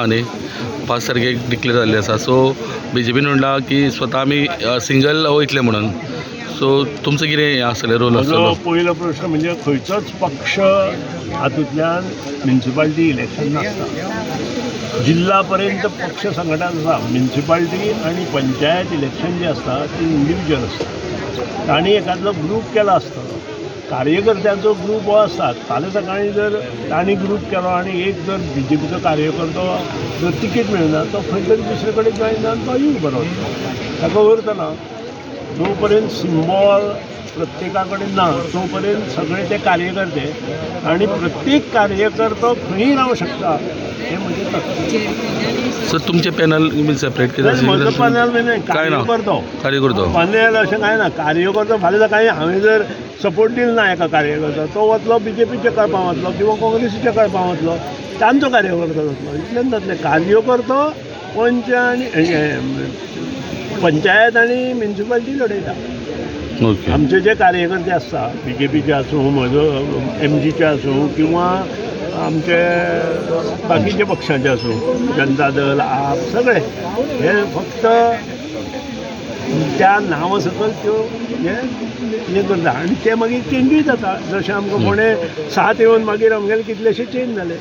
आहा न्ही 5 तारखेक डिक्लेअर जाल्ली आसा. सो BJPन म्हणला की स्वता आमी सिंगल वयतले म्हणून. सो तुमचं कितें हें आसतलें रोल म्हजो आसतलो? पयलो प्रश्न म्हणजे खंयचोच पक्ष हातूंतल्यान म्युन्सिपालिटी इलेक्शन नासता. जिल्ला पर्यंत पक्ष संघटन आसा. म्युन्सिपालिटी आनी पंचायत इलेक्शन जे आसता ते इंडिविज्युअल आसता. तांणी एखादो ग्रूप केला आसतलो. कार्यकर्त्यांचो ग्रूप हो आसता. फाल्यां सकाळीं जर तांणी ग्रूप केलो आनी एक जर BJPचो कार्यकर्तो जर तिकेट मेळना तो खंय तरी दुसरे कडेन जॉयन जावन तो येवन बरो ताका व्हरतना. जो पर्यंत सिंबॉल प्रत्येका कडेन ना तो पर्यंत सगळे ते कार्यकर्ते आनी प्रत्येक कार्यकर्तो खंयी रावंक शकता हें म्हजें तत्व. सो तुमचे पॅनल बी सेपरेट कितें म्हजो पॅनल म्हणजे काय ना कार्यकर्तो पॅनल अशें कांय ना. कार्यकर्तो फाल्यां सकाळीं हांवें जर सपोर्ट दिलो ना एका कार्यकर्त्याक तो वतलो BJPचे करपाक वतलो किंवा काँग्रेसीचे करपाक वतलो तांचो कार्यकर्तो जातलो. इतलेंच जातलें. कार्यकर्तो पंच आनी पंचायत आनी म्युन्सिपालिटी लडयता. ओके. आमचे जे कार्यकर्ते आसता BJPचे आसूं म्हजो MGचे आसूं किंवा आमचे बाकीचे पक्षांचे आसूं जनता दल आप सगळे हे फक्त त्या नांवा सकयल त्यो हे करता आनी ते मागीर चेंजूय जाता. जशें आमकां कोणें 7 येवन मागीर आमगेले कितलेशे चेंज जाले.